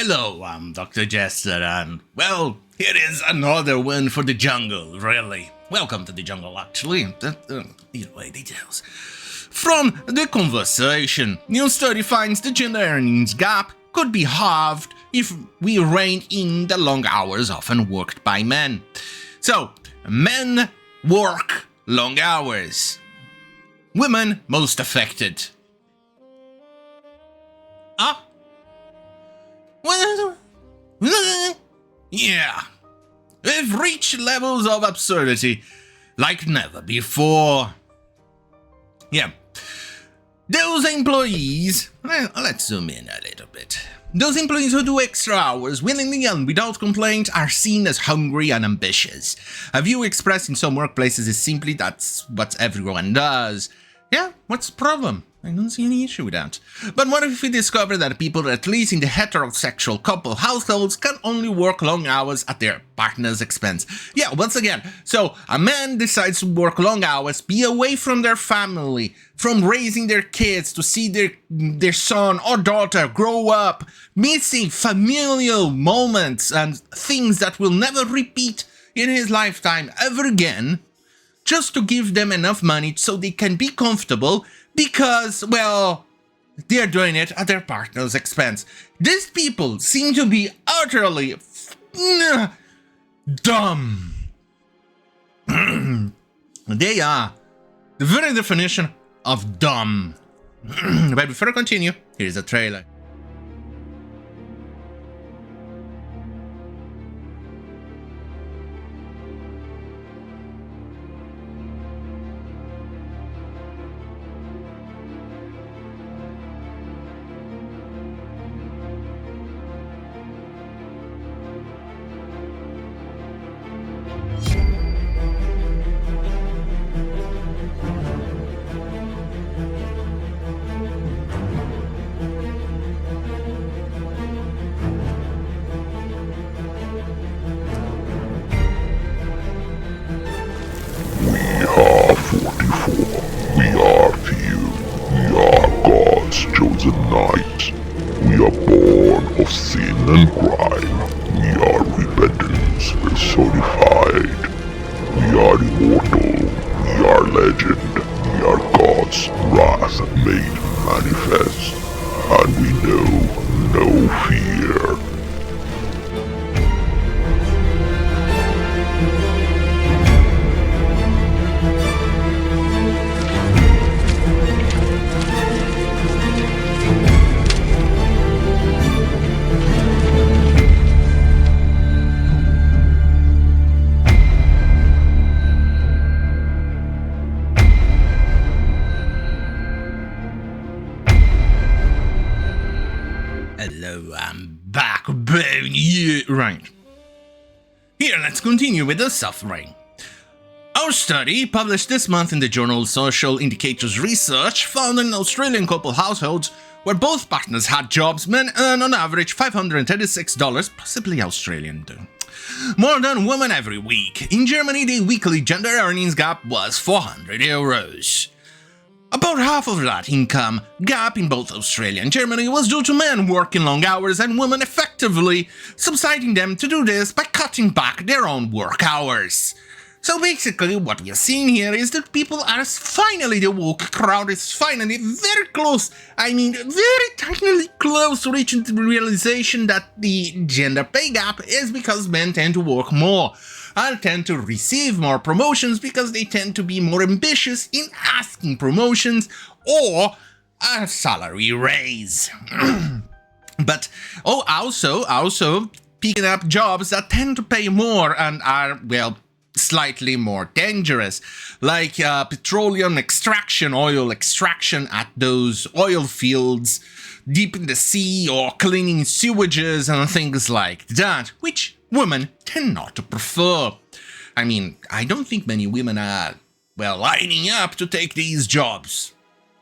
Hello, I'm Dr. Jester, and, well, here is another one for the jungle, really. Welcome to the jungle, actually. Either way, details. From the conversation, new study finds the gender earnings gap could be halved if we rein in the long hours often worked by men. So, men work long hours. Women most affected. Ah? Yeah. We've reached levels of absurdity like never before. Yeah. Those employees, let's zoom in a little bit. Those employees who do extra hours willingly and without complaint are seen as hungry and ambitious. A view expressed in some workplaces is simply that's what everyone does. Yeah, what's the problem? I don't see any issue with that. But what if we discover that people, at least in the heterosexual couple households, can only work long hours at their partner's expense? Yeah, once again, so a man decides to work long hours, be away from their family, from raising their kids to see their son or daughter grow up, missing familial moments and things that will never repeat in his lifetime ever again, just to give them enough money so they can be comfortable because, well, they're doing it at their partner's expense. These people seem to be utterly dumb. They are the very definition of dumb. But before I continue, here's a trailer. Chosen knights. We are born of sin and crime. We are repentance personified. We are immortal. We are legend. We are God's wrath made manifest. And we know no fear. Hello, I'm back, baby. Yeah, right. Here, let's continue with the suffering. Our study, published this month in the journal Social Indicators Research, found an Australian couple households where both partners had jobs men earn on average $536, possibly Australian too, more than women every week. In Germany, the weekly gender earnings gap was €400. About half of that income gap in both Australia and Germany was due to men working long hours and women effectively subsiding them to do this by cutting back their own work hours. So basically what we are seeing here is that people are finally, the woke crowd is finally very close, very technically close to reaching the realization that the gender pay gap is because men tend to work more and tend to receive more promotions because they tend to be more ambitious in asking promotions or a salary raise. But also picking up jobs that tend to pay more and are, well, slightly more dangerous, like petroleum extraction, oil extraction at those oil fields deep in the sea, or cleaning sewages and things like that, which women tend not to prefer. I don't think many women are, well, lining up to take these jobs.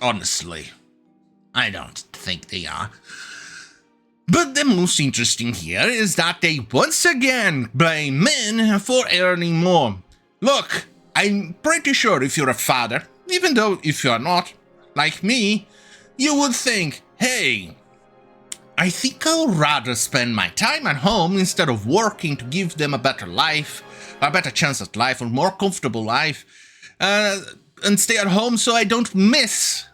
Honestly, I don't think they are. But the most interesting here is that they once again blame men for earning more. Look, I'm pretty sure if you're a father, even though if you're not, like me, you would think, hey, I think I'll rather spend my time at home instead of working to give them a better life, a better chance at life, a more comfortable life, and stay at home so I don't miss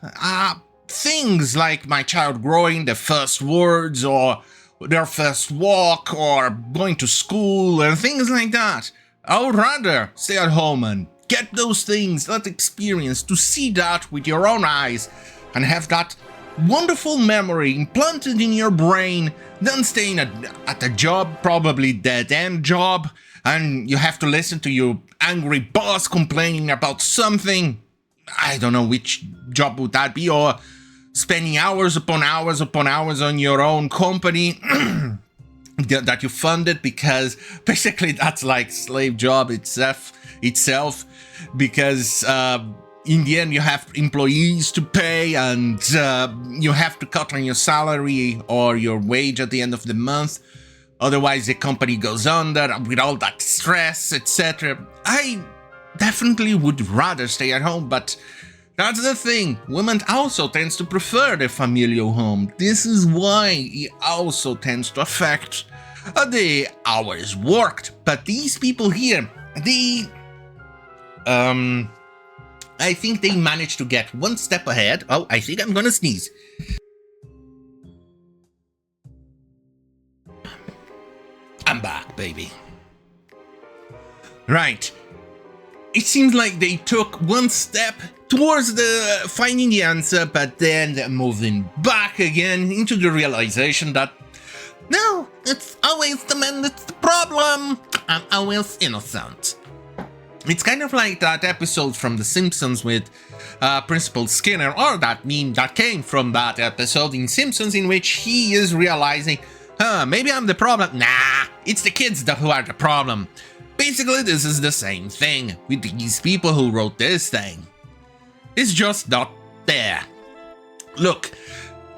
things like my child growing their first words or their first walk or going to school and things like that. I would rather stay at home and get those things, that experience, to see that with your own eyes and have that wonderful memory implanted in your brain than staying at a job, probably dead-end job, and you have to listen to your angry boss complaining about something. I don't know which job would that be, or spending hours upon hours upon hours on your own company that you funded, because basically that's like slave job itself, because in the end you have employees to pay, and you have to cut on your salary or your wage at the end of the month, otherwise the company goes under with all that stress, etc. I definitely would rather stay at home, but that's the thing. Women also tends to prefer the familial home. This is why it also tends to affect the hours worked. But these people here, I think they managed to get one step ahead. Oh, I think I'm gonna sneeze. I'm back, baby. Right. It seems like they took one step towards the finding the answer, but then they're moving back again into the realization that no, it's always the man that's the problem. I'm always innocent. It's kind of like that episode from The Simpsons with Principal Skinner, or that meme that came from that episode in Simpsons, in which he is realizing, maybe I'm the problem. Nah, it's the kids who are the problem. Basically, this is the same thing with these people who wrote this thing. It's just not there. Look,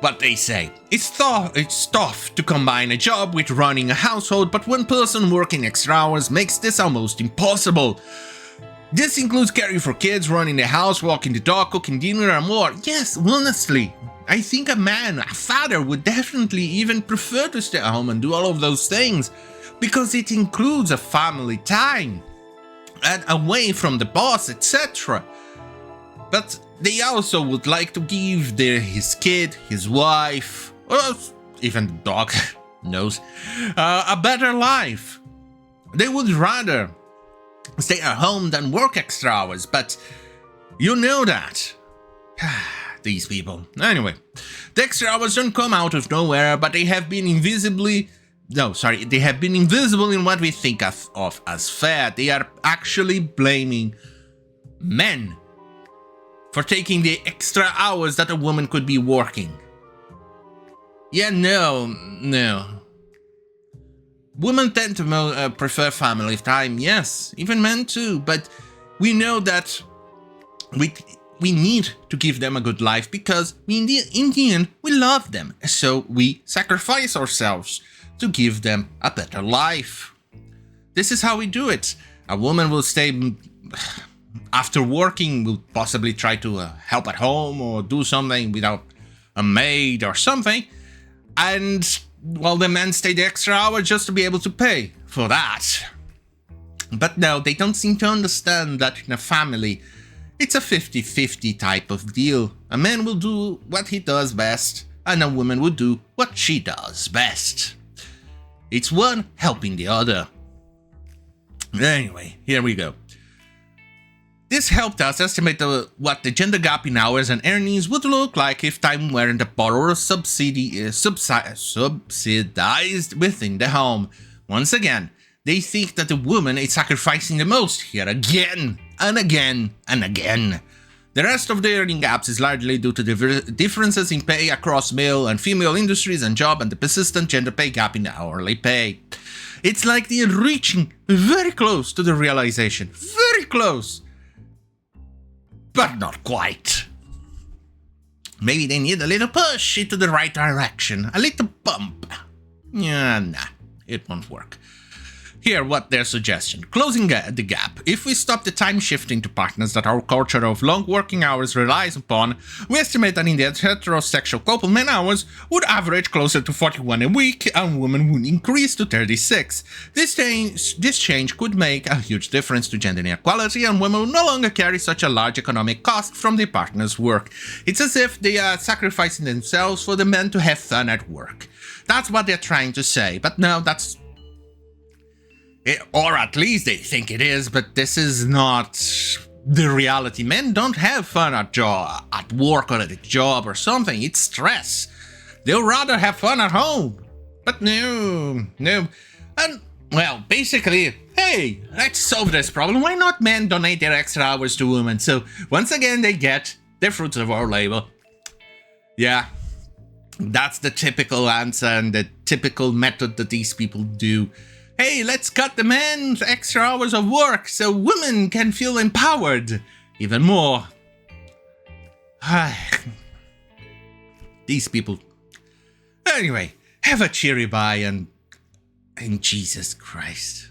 what they say. It's tough to combine a job with running a household, but one person working extra hours makes this almost impossible. This includes caring for kids, running the house, walking the dog, cooking dinner, and more. Yes, honestly, I think a father would definitely even prefer to stay at home and do all of those things, because it includes a family time and away from the boss, etc. But they also would like to give his kid, his wife, or even the dog knows, a better life. They would rather stay at home than work extra hours, but you know that. These people. Anyway, the extra hours don't come out of nowhere, but they have been invisible in what we think of as fair. They are actually blaming men for taking the extra hours that a woman could be working. Yeah, no. Women tend to prefer family time, yes, even men too, but we know that we need to give them a good life because in the end we love them, so we sacrifice ourselves to give them a better life. This is how we do it. A woman will stay after working, will possibly try to help at home or do something without a maid or something, and well, the men stay the extra hour just to be able to pay for that. But no, they don't seem to understand that in a family, it's a 50-50 type of deal. A man will do what he does best, and a woman will do what she does best. It's one helping the other. Anyway, here we go. This helped us estimate what the gender gap in hours and earnings would look like if time weren't a borrower subsidized within the home. Once again, they think that the woman is sacrificing the most here again and again and again. The rest of the earning gaps is largely due to the differences in pay across male and female industries and job, and the persistent gender pay gap in hourly pay. It's like they're reaching very close to the realization. Very close. But not quite. Maybe they need a little push into the right direction, a little bump. Yeah, nah, it won't work. Here, what their suggestion. Closing the gap. If we stop the time shifting to partners that our culture of long working hours relies upon, we estimate that in the heterosexual couple, men hours would average closer to 41 a week and women would increase to 36. This change could make a huge difference to gender inequality, and women will no longer carry such a large economic cost from their partner's work. It's as if they are sacrificing themselves for the men to have fun at work. That's what they're trying to say, but no, that's... or at least they think it is, but this is not the reality. Men don't have fun at work or at a job or something. It's stress. They'll rather have fun at home. But no. And, well, basically, hey, let's solve this problem. Why not men donate their extra hours to women? So, once again, they get the fruits of our labor. Yeah, that's the typical answer and the typical method that these people do. Hey, let's cut the men's extra hours of work so women can feel empowered even more. These people. Anyway, have a cheery bye and Jesus Christ.